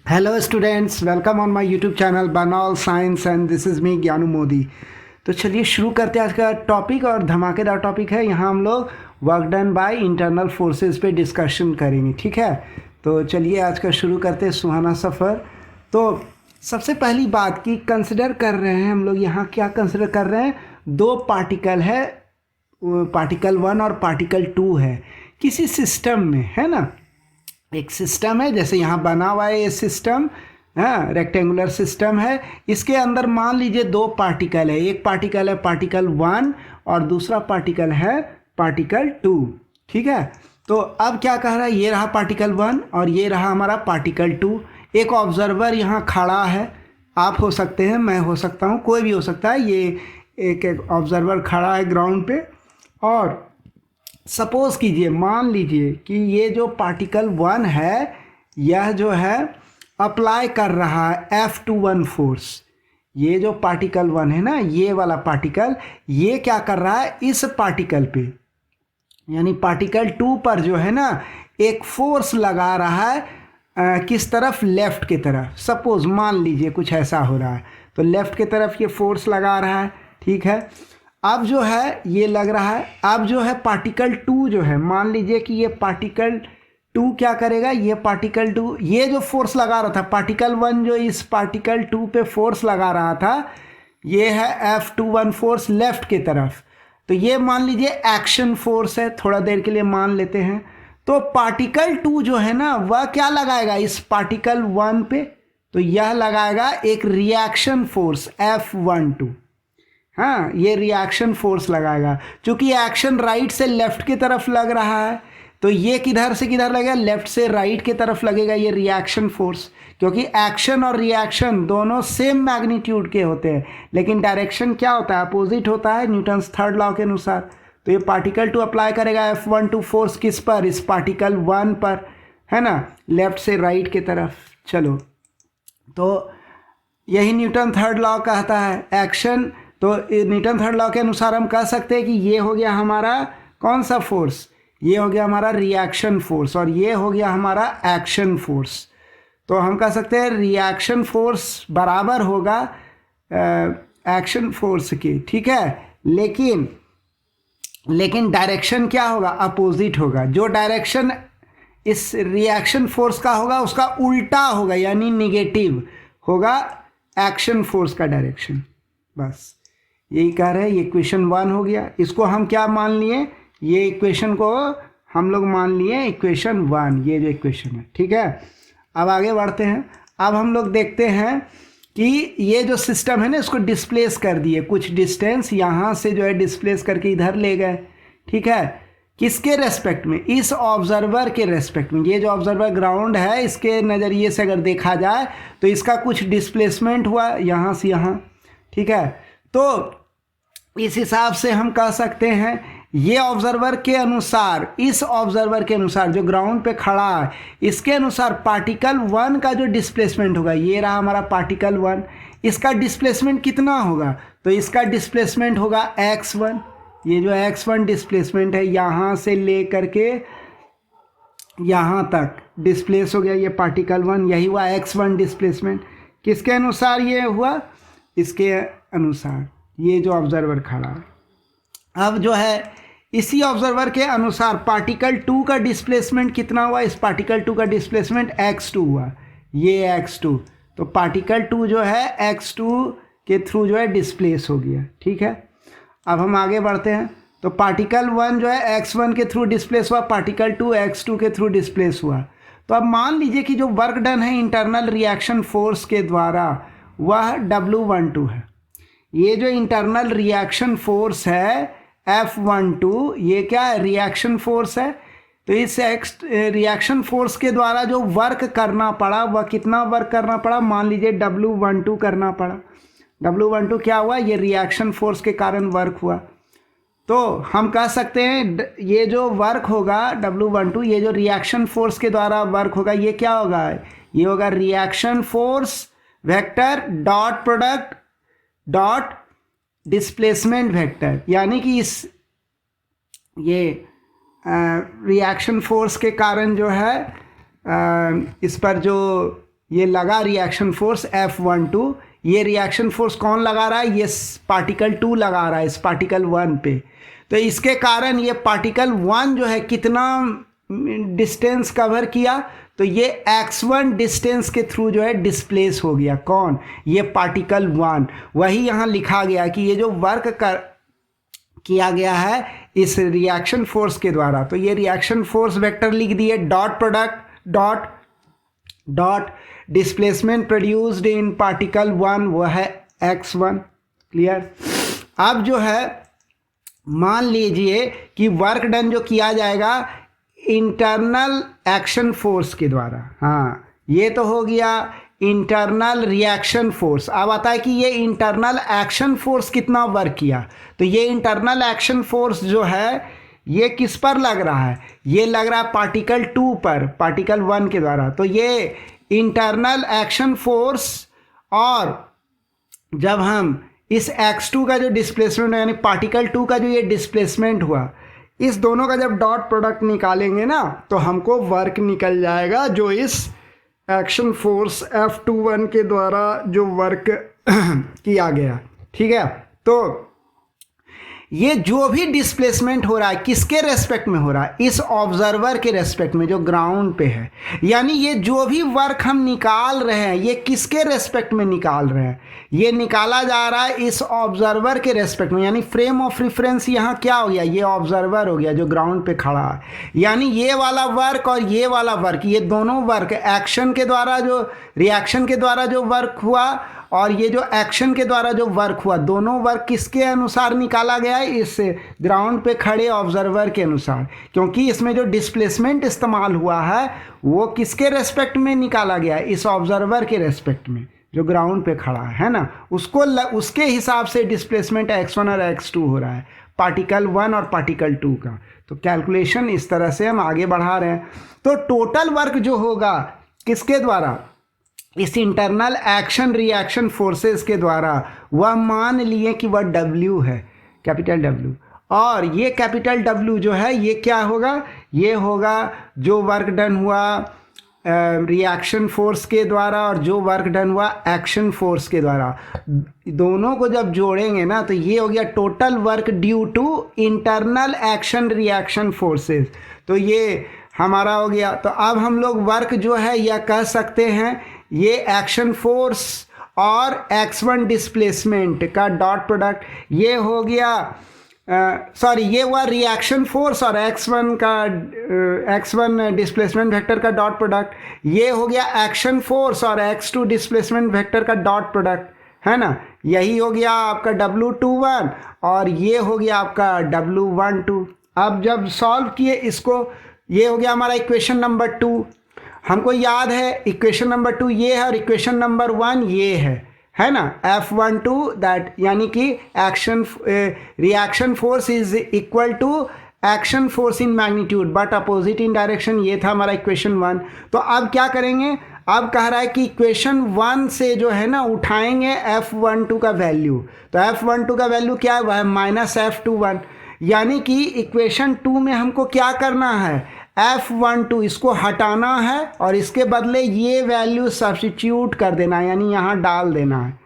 Hello students, welcome on my YouTube channel बनाल science and this is me Gyanu Modi. तो चलिए शुरू करते हैं आज का टॉपिक। और धमाकेदार टॉपिक है। यहाँ हम लोग work done by internal forces पे डिस्कशन करेंगे, ठीक है। तो चलिए आज का शुरू करते हैं सुहाना सफ़र। तो सबसे पहली बात की कंसिडर कर रहे हैं हम लोग, यहाँ क्या कंसिडर कर रहे हैं, दो पार्टिकल है, पार्टिकल 1 और पार्टिकल 2 है किसी सिस्टम में, है ना। एक सिस्टम है, जैसे यहाँ बना हुआ है ये सिस्टम, हाँ, रेक्टेंगुलर सिस्टम है। इसके अंदर मान लीजिए दो पार्टिकल है, एक पार्टिकल है पार्टिकल 1 और दूसरा पार्टिकल है पार्टिकल 2, ठीक है। तो अब क्या कह रहा है, ये रहा पार्टिकल 1 और ये रहा हमारा पार्टिकल 2। एक ऑब्जर्वर यहाँ खड़ा है, आप हो सकते हैं, मैं हो सकता हूँ, कोई भी हो सकता है। ये एक ऑब्जर्वर खड़ा है ग्राउंड पे और सपोज़ कीजिए, मान लीजिए कि ये जो पार्टिकल 1 है, यह जो है अप्लाई कर रहा है F21 फोर्स। ये जो पार्टिकल 1 है ना, ये वाला पार्टिकल, ये क्या कर रहा है इस पार्टिकल पे, यानी पार्टिकल 2 पर जो है ना, एक फोर्स लगा रहा है किस तरफ, लेफ़्ट की तरफ। सपोज़ मान लीजिए कुछ ऐसा हो रहा है, तो लेफ़्ट की तरफ ये फोर्स लगा रहा है, ठीक है। अब जो है ये लग रहा है, अब जो है पार्टिकल 2 जो है, मान लीजिए कि ये पार्टिकल 2 क्या करेगा, ये पार्टिकल 2, ये जो फोर्स लगा रहा था पार्टिकल 1, जो इस पार्टिकल 2 पे फोर्स लगा रहा था, ये है F21 फोर्स लेफ्ट की तरफ। तो ये मान लीजिए एक्शन फोर्स है, थोड़ा देर के लिए मान लेते हैं। तो पार्टिकल 2 जो है ना, वह क्या लगाएगा इस पार्टिकल 1 पे, तो यह लगाएगा एक रिएक्शन फोर्स F12। हाँ, ये रिएक्शन फोर्स लगाएगा। क्योंकि एक्शन राइट से लेफ्ट की तरफ लग रहा है, तो ये किधर से किधर लगेगा, लेफ्ट से राइट की तरफ लगेगा ये रिएक्शन फोर्स। क्योंकि एक्शन और रिएक्शन दोनों सेम मैग्नीट्यूड के होते हैं, लेकिन डायरेक्शन क्या होता है, अपोजिट होता है न्यूटन्स थर्ड लॉ के अनुसार। तो ये पार्टिकल 2 अप्लाई करेगा F12 फोर्स किस पर, इस पार्टिकल 1 पर, है ना, लेफ्ट से राइट की तरफ। चलो, तो यही न्यूटन थर्ड लॉ कहता है एक्शन। तो न्यूटन थर्ड लॉ के अनुसार हम कह सकते हैं कि ये हो गया हमारा कौन सा फोर्स, ये हो गया हमारा रिएक्शन फोर्स और ये हो गया हमारा एक्शन फोर्स। तो हम कह सकते हैं रिएक्शन फोर्स बराबर होगा एक्शन फोर्स की, ठीक है। लेकिन डायरेक्शन क्या होगा, अपोजिट होगा। जो डायरेक्शन इस रिएक्शन फोर्स का होगा उसका उल्टा होगा, यानी निगेटिव होगा एक्शन फोर्स का डायरेक्शन। बस यही कह रहे हैं। ये इक्वेशन 1 हो गया। इसको हम क्या मान लिए, ये इक्वेशन को हम लोग मान लिए इक्वेशन 1, ये जो इक्वेशन है, ठीक है। अब आगे बढ़ते हैं। अब हम लोग देखते हैं कि ये जो सिस्टम है ना, इसको डिस्प्लेस कर दिए, कुछ डिस्टेंस यहाँ से जो है डिस्प्लेस करके इधर ले गए, ठीक है। किसके रेस्पेक्ट में, इस ऑब्जर्वर के रेस्पेक्ट में। ये जो ऑब्जर्वर ग्राउंड है, इसके नज़रिए से अगर देखा जाए तो इसका कुछ डिस्प्लेसमेंट हुआ यहाँ से यहाँ, ठीक है। तो इस हिसाब से हम कह सकते हैं ये ऑब्जर्वर के अनुसार, इस ऑब्जर्वर के अनुसार जो ग्राउंड पे खड़ा है, इसके अनुसार पार्टिकल 1 का जो डिस्प्लेसमेंट होगा, ये रहा हमारा पार्टिकल 1, इसका डिस्प्लेसमेंट कितना होगा, तो इसका डिस्प्लेसमेंट होगा x1। ये जो x1 डिस्प्लेसमेंट है, यहाँ से ले करके यहाँ तक डिस्प्लेस हो गया ये पार्टिकल 1, यही हुआ x1 डिस्प्लेसमेंट। किसके अनुसार ये हुआ, इसके अनुसार, ये जो ऑब्जर्वर खड़ा है। अब जो है इसी ऑब्जर्वर के अनुसार पार्टिकल 2 का डिस्प्लेसमेंट कितना हुआ, इस पार्टिकल 2 का डिस्प्लेसमेंट x2 हुआ, ये x2। तो पार्टिकल 2 जो है x2 के थ्रू जो है डिस्प्लेस हो गया, ठीक है। अब हम आगे बढ़ते हैं। तो पार्टिकल 1 जो है x1 के थ्रू डिस्प्लेस हुआ, पार्टिकल 2 x2 के थ्रू डिस्प्लेस हुआ। तो अब मान लीजिए कि जो वर्क डन है इंटरनल रिएक्शन फोर्स के द्वारा, वह W12 है। ये जो इंटरनल रिएक्शन फोर्स है F12, ये क्या है, रिएक्शन फोर्स है। तो इस रिएक्शन फोर्स के द्वारा जो वर्क करना पड़ा, वह कितना वर्क करना पड़ा, मान लीजिए W12 करना पड़ा। W12 क्या हुआ, ये रिएक्शन फोर्स के कारण वर्क हुआ। तो हम कह सकते हैं ये जो वर्क होगा W12, ये जो रिएक्शन फोर्स के द्वारा वर्क होगा, ये क्या होगा, ये होगा reaction force vector dot product dot displacement vector. यानी कि इस ये रिएक्शन फोर्स के कारण जो है इस पर जो ये लगा रिएक्शन फोर्स F12, ये रिएक्शन फोर्स कौन लगा रहा है, ये पार्टिकल 2 लगा रहा है इस पार्टिकल 1 पे। तो इसके कारण ये पार्टिकल 1 जो है कितना डिस्टेंस कवर किया, तो ये x1 डिस्टेंस के थ्रू जो है डिस्प्लेस हो गया। कौन, ये पार्टिकल 1। वही यहाँ लिखा गया कि ये जो वर्क किया गया है इस रिएक्शन फोर्स के द्वारा, तो ये रिएक्शन फोर्स वेक्टर लिख दिए, dot product dot displacement produced in particle 1 वो है x1। क्लियर। अब जो है मान लीजिए कि वर्क डन जो किया जाएगा इंटरनल एक्शन फोर्स के द्वारा। हाँ, ये तो हो गया इंटरनल रिएक्शन फोर्स। अब आता है कि ये इंटरनल एक्शन फोर्स कितना वर्क किया, तो ये इंटरनल एक्शन फोर्स जो है ये किस पर लग रहा है, ये लग रहा है पार्टिकल 2 पर, पार्टिकल 1 के द्वारा। तो ये इंटरनल एक्शन फोर्स, और जब हम इस x2 का जो डिस्प्लेसमेंट यानी पार्टिकल 2 का जो ये डिस्प्लेसमेंट हुआ, इस दोनों का जब डॉट प्रोडक्ट निकालेंगे ना, तो हमको वर्क निकल जाएगा जो इस एक्शन फोर्स F21 के द्वारा जो वर्क किया गया। ठीक है। तो ये जो भी डिस्प्लेसमेंट हो रहा है किसके रेस्पेक्ट में हो रहा है, इस ऑब्जर्वर के रेस्पेक्ट में जो ग्राउंड पे है। यानी ये जो भी वर्क हम निकाल रहे हैं ये किसके रेस्पेक्ट में निकाल रहे हैं, ये निकाला जा रहा है इस ऑब्जर्वर के रेस्पेक्ट में। यानी फ्रेम ऑफ रेफरेंस यहाँ क्या हो गया, ये ऑब्जर्वर हो गया जो ग्राउंड पे खड़ा है। यानी ये वाला वर्क और ये वाला वर्क, ये दोनों वर्क एक्शन के द्वारा जो रिएक्शन के द्वारा जो वर्क हुआ और ये जो एक्शन के द्वारा जो वर्क हुआ, दोनों वर्क किसके अनुसार निकाला गया है, इस ग्राउंड पे खड़े ऑब्जर्वर के अनुसार। क्योंकि इसमें जो डिस्प्लेसमेंट इस्तेमाल हुआ है वो किसके रेस्पेक्ट में निकाला गया है, इस ऑब्जर्वर के रेस्पेक्ट में जो ग्राउंड पे खड़ा है ना, उसके हिसाब से डिस्प्लेसमेंट x1 और x2 हो रहा है, पार्टिकल 1 और पार्टिकल 2 का। तो कैलकुलेशन इस तरह से हम आगे बढ़ा रहे हैं। तो टोटल वर्क जो होगा किसके द्वारा, इस इंटरनल एक्शन रिएक्शन फोर्सेस के द्वारा, वह मान लिए कि वह W है, कैपिटल W। और ये कैपिटल W जो है ये क्या होगा, ये होगा जो वर्क डन हुआ रिएक्शन फोर्स के द्वारा और जो वर्क डन हुआ एक्शन फोर्स के द्वारा। दोनों को जब जोड़ेंगे ना तो ये हो गया total work due to internal action reaction forces. तो ये हमारा हो गया। तो अब हम लोग वर्क जो है यह कह सकते हैं ये एक्शन फोर्स और x1 डिस्प्लेसमेंट का डॉट प्रोडक्ट, ये हो गया ये हुआ रिएक्शन फोर्स और x1 डिस्प्लेसमेंट वेक्टर का डॉट प्रोडक्ट, ये हो गया एक्शन फोर्स और x2 डिस्प्लेसमेंट वेक्टर का डॉट प्रोडक्ट, है ना। यही हो गया आपका W21 और ये हो गया आपका W12। अब जब सॉल्व किए इसको, ये हो गया हमारा इक्वेशन नंबर 2। हमको याद है इक्वेशन नंबर 2 ये है और इक्वेशन नंबर 1 ये है ना। F12 दैट यानी कि action reaction force is equal to action force in magnitude but opposite in direction, ये था हमारा इक्वेशन 1। तो अब क्या करेंगे, अब कह रहा है कि इक्वेशन 1 से जो है ना उठाएंगे F12 का वैल्यू। तो F12 का वैल्यू क्या है, वह है -F21। यानी कि इक्वेशन 2 में हमको क्या करना है, F12 इसको हटाना है और इसके बदले ये वैल्यू सब्स्टिट्यूट कर देना है, यानी यहाँ डाल देना है।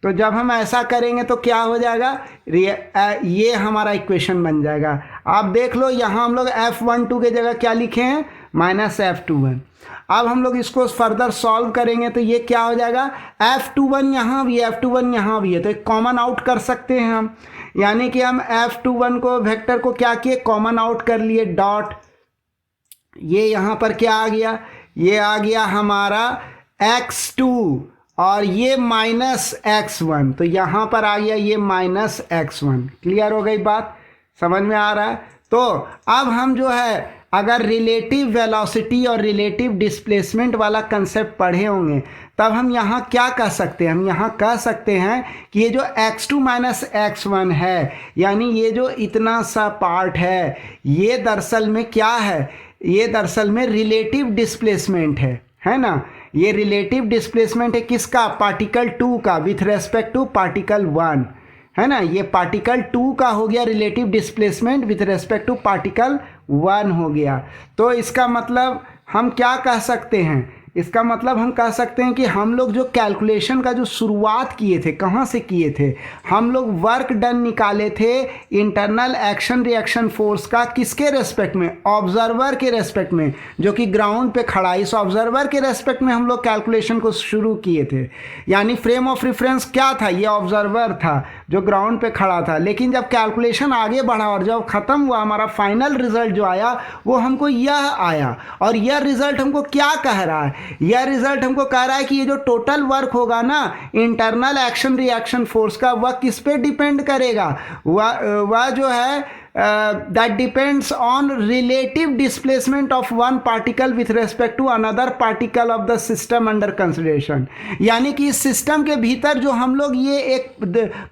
तो जब हम ऐसा करेंगे तो क्या हो जाएगा, ये हमारा इक्वेशन बन जाएगा। आप देख लो यहाँ हम लोग F12 के जगह क्या लिखे हैं, -F21। अब हम लोग इसको फर्दर सॉल्व करेंगे तो ये क्या हो जाएगा, F21 यहाँ भी है, F21 यहाँ भी है, तो एक कॉमन आउट कर सकते हैं हम। यानी कि हम F21 को वेक्टर को क्या किए, कॉमन आउट कर लिए, डॉट ये यहाँ पर क्या आ गया, ये आ गया हमारा x2 और ये -x1, तो यहाँ पर आ गया ये -x1। क्लियर हो गई बात, समझ में आ रहा है। तो अब हम जो है अगर रिलेटिव वेलोसिटी और रिलेटिव डिस्प्लेसमेंट वाला कंसेप्ट पढ़े होंगे तब हम यहाँ क्या कह सकते हैं, हम यहाँ कह सकते हैं कि ये जो x2 -x1 है, यानी ये जो इतना सा पार्ट है ये दरअसल में क्या है, ये दरअसल में रिलेटिव डिस्प्लेसमेंट है ना। ये रिलेटिव डिस्प्लेसमेंट है किसका, पार्टिकल 2 का विथ रेस्पेक्ट टू पार्टिकल 1, है ना। ये पार्टिकल 2 का हो गया relative displacement with respect to particle 1 हो गया। तो इसका मतलब हम क्या कह सकते हैं, इसका मतलब हम कह सकते हैं कि हम लोग जो कैलकुलेशन का जो शुरुआत किए थे, कहाँ से किए थे, हम लोग वर्क डन निकाले थे इंटरनल एक्शन रिएक्शन फोर्स का, किसके रेस्पेक्ट में, ऑब्जर्वर के रेस्पेक्ट में, जो कि ग्राउंड पे खड़ा है। इस ऑब्जर्वर के रेस्पेक्ट में हम लोग कैलकुलेशन को शुरू किए थे। यानी फ्रेम ऑफ रेफरेंस क्या था, ये ऑब्जर्वर था जो ग्राउंड पे खड़ा था। लेकिन जब कैलकुलेशन आगे बढ़ा और जब ख़त्म हुआ, हमारा फाइनल रिजल्ट जो आया वो हमको यह आया। और यह रिजल्ट हमको क्या कह रहा है, यह रिजल्ट हमको कह रहा है कि ये जो टोटल वर्क होगा ना इंटरनल एक्शन रिएक्शन फोर्स का, वह किस पे डिपेंड करेगा, वह जो है that depends on relative displacement of one particle with respect to another particle of the system under consideration। यानी कि इस सिस्टम के भीतर जो हम लोग ये एक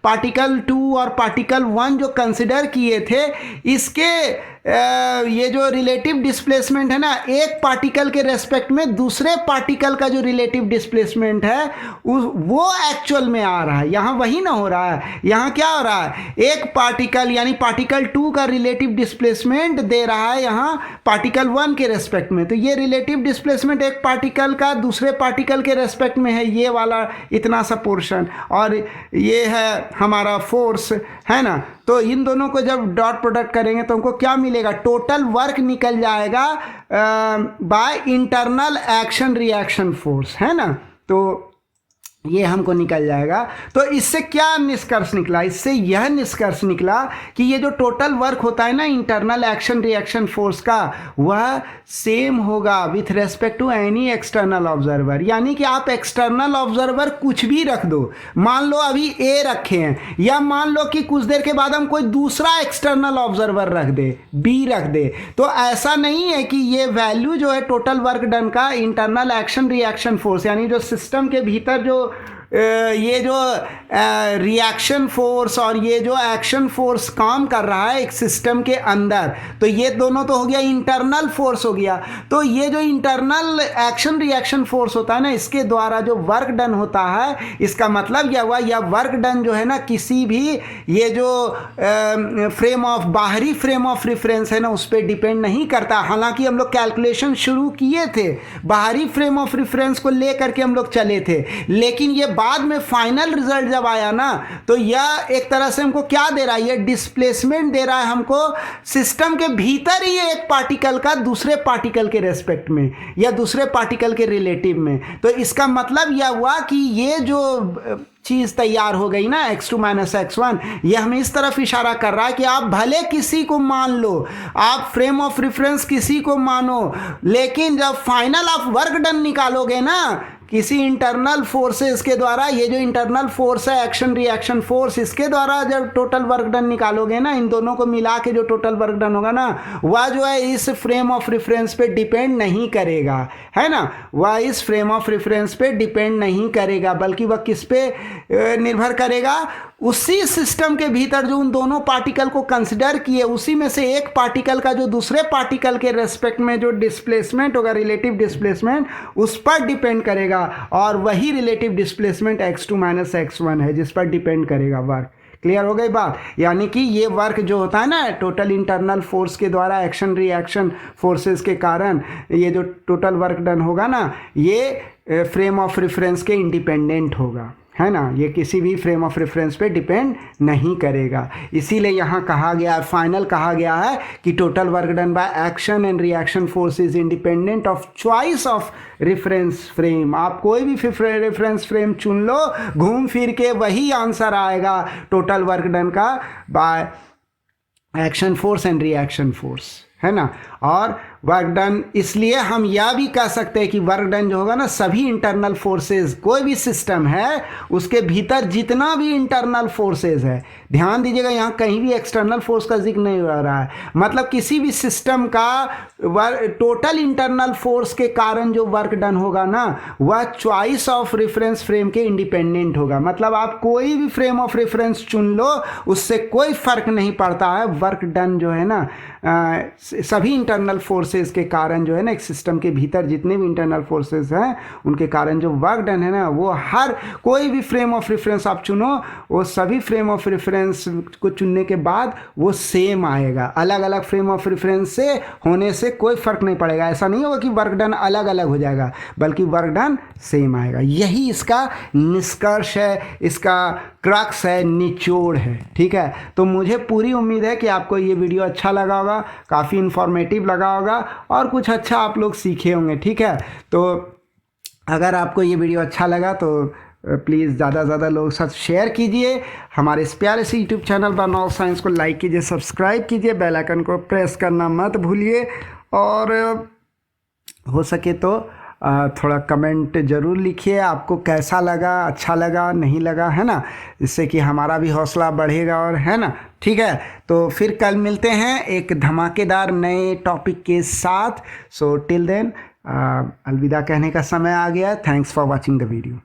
पार्टिकल 2 और पार्टिकल 1 जो कंसिडर किए थे, इसके ये जो रिलेटिव डिस्प्लेसमेंट है ना, एक पार्टिकल के रेस्पेक्ट में दूसरे पार्टिकल का जो रिलेटिव डिस्प्लेसमेंट है वो एक्चुअल में आ रहा है। यहाँ वही ना हो रहा है, यहाँ क्या हो रहा है, एक पार्टिकल यानी पार्टिकल 2 का रिलेटिव डिस्प्लेसमेंट दे रहा है यहाँ पार्टिकल 1 के रेस्पेक्ट में। तो ये रिलेटिव डिस्प्लेसमेंट एक पार्टिकल का दूसरे पार्टिकल के रेस्पेक्ट में है, ये वाला इतना सा पोर्शन, और ये है हमारा फोर्स, है ना। तो इन दोनों को जब डॉट प्रोडक्ट करेंगे तो हमको क्या मिलेगा, टोटल वर्क निकल जाएगा by internal action reaction force, है ना। तो ये हमको निकल जाएगा। तो इससे क्या निष्कर्ष निकला, इससे यह निष्कर्ष निकला कि ये जो टोटल वर्क होता है ना इंटरनल एक्शन रिएक्शन फोर्स का, वह सेम होगा with respect to any external observer. यानी कि आप एक्सटर्नल ऑब्जर्वर कुछ भी रख दो, मान लो अभी ए रखे हैं, या मान लो कि कुछ देर के बाद हम कोई दूसरा एक्सटर्नल ऑब्जर्वर रख दे, बी रख दे, तो ऐसा नहीं है कि ये वैल्यू जो है टोटल वर्क डन का इंटरनल एक्शन रिएक्शन फोर्स, यानी जो सिस्टम के भीतर जो ये जो रिएक्शन फोर्स और ये जो एक्शन फोर्स काम कर रहा है एक सिस्टम के अंदर, तो ये दोनों तो हो गया इंटरनल फोर्स हो गया। तो ये जो इंटरनल एक्शन रिएक्शन फोर्स होता है ना, इसके द्वारा जो वर्क डन होता है, इसका मतलब यह हुआ यह वर्क डन जो है ना किसी भी ये जो फ्रेम ऑफ बाहरी फ्रेम ऑफ रेफरेंस है ना उस पर डिपेंड नहीं करता। हालांकि हम लोग कैलकुलेशन शुरू किए थे बाहरी फ्रेम ऑफ रेफरेंस को लेकर के हम लोग चले थे, लेकिन ये बाद में फाइनल रिजल्ट जब आया ना, तो यह एक तरह से हमको क्या दे रहा है, ये डिस्प्लेसमेंट दे रहा है हमको सिस्टम के भीतर ही एक पार्टिकल का दूसरे पार्टिकल के रेस्पेक्ट में या दूसरे पार्टिकल के रिलेटिव में। तो इसका मतलब यह हुआ कि ये जो चीज़ तैयार हो गई ना x2 माइनस x1, यह हमें इस तरफ इशारा कर रहा है कि आप भले किसी को मान लो, आप फ्रेम ऑफ रेफरेंस किसी को मानो, लेकिन जब फाइनल आप वर्क डन निकालोगे ना किसी इंटरनल फोर्सेस के द्वारा, ये जो इंटरनल फोर्स है एक्शन रिएक्शन फोर्स, इसके द्वारा जब टोटल वर्क डन निकालोगे ना, इन दोनों को मिला के जो टोटल वर्क डन होगा ना, वह जो है इस फ्रेम ऑफ रेफरेंस पे डिपेंड नहीं करेगा, है ना। वह इस फ्रेम ऑफ रेफरेंस पे डिपेंड नहीं करेगा, बल्कि वह किस पे निर्भर करेगा, उसी सिस्टम के भीतर जो उन दोनों पार्टिकल को कंसिडर किए, उसी में से एक पार्टिकल का जो दूसरे पार्टिकल के रेस्पेक्ट में जो डिस्प्लेसमेंट होगा, रिलेटिव डिस्प्लेसमेंट, उस पर डिपेंड करेगा। और वही relative displacement x2 minus x1 है जिस पर डिपेंड करेगा वर्क। क्लियर हो गई बात। यानी कि ये वर्क जो होता है ना टोटल इंटरनल फोर्स के द्वारा एक्शन रिएक्शन फोर्सेस के कारण ये जो टोटल वर्क डन होगा ना, ये फ्रेम ऑफ रेफरेंस के इंडिपेंडेंट होगा, है ना। ये किसी भी फ्रेम ऑफ रेफरेंस पे डिपेंड नहीं करेगा। इसीलिए यहाँ कहा गया है, फाइनल कहा गया है कि total work done by action and reaction force is independent of choice of reference frame. आप कोई भी रेफरेंस फ्रेम चुन लो, घूम फिर के वही आंसर आएगा टोटल वर्क डन का by action force and reaction force, है ना। और वर्क डन, इसलिए हम यह भी कह सकते हैं कि वर्क डन जो होगा ना, सभी इंटरनल फोर्सेस, कोई भी सिस्टम है उसके भीतर जितना भी इंटरनल फोर्सेस है, ध्यान दीजिएगा यहाँ कहीं भी एक्सटर्नल फोर्स का जिक्र नहीं हो रहा है, मतलब किसी भी सिस्टम का टोटल इंटरनल फोर्स के कारण जो वर्क डन होगा ना, वह चॉइस ऑफ रेफरेंस फ्रेम के इंडिपेंडेंट होगा। मतलब आप कोई भी फ्रेम ऑफ रेफरेंस चुन लो, उससे कोई फर्क नहीं पड़ता है, वर्क डन जो है ना सभी इंटरनल फोर्स फोर्सेस के कारण जो है ना, एक सिस्टम के भीतर जितने भी इंटरनल फोर्सेस हैं उनके कारण जो वर्क डन है ना, वो हर कोई भी फ्रेम ऑफ रेफरेंस आप चुनो, वो सभी फ्रेम ऑफ रेफरेंस को चुनने के बाद वो सेम आएगा। अलग अलग फ्रेम ऑफ रेफरेंस से होने से कोई फ़र्क नहीं पड़ेगा। ऐसा नहीं होगा कि वर्क डन अलग अलग हो जाएगा, बल्कि वर्क डन सेम आएगा। यही इसका निष्कर्ष है, इसका क्रक्स है, निचोड़ है। ठीक है, तो मुझे पूरी उम्मीद है कि आपको ये वीडियो अच्छा लगा होगा, काफ़ी इन्फॉर्मेटिव लगा होगा और कुछ अच्छा आप लोग सीखे होंगे। ठीक है, तो अगर आपको ये वीडियो अच्छा लगा तो प्लीज़ ज़्यादा से ज़्यादा लोगों के साथ शेयर कीजिए। हमारे इस प्यारे से यूट्यूब चैनल बर्नॉल्ड साइंस को लाइक कीजिए, सब्सक्राइब कीजिए, बेल आइकन को प्रेस करना मत भूलिए और हो सके तो थोड़ा कमेंट ज़रूर लिखिए, आपको कैसा लगा, अच्छा लगा, नहीं लगा, है ना, जिससे कि हमारा भी हौसला बढ़ेगा और है ना। ठीक है, तो फिर कल मिलते हैं एक धमाकेदार नए टॉपिक के साथ। सो टिल देन अलविदा कहने का समय आ गया। Thanks for watching the video.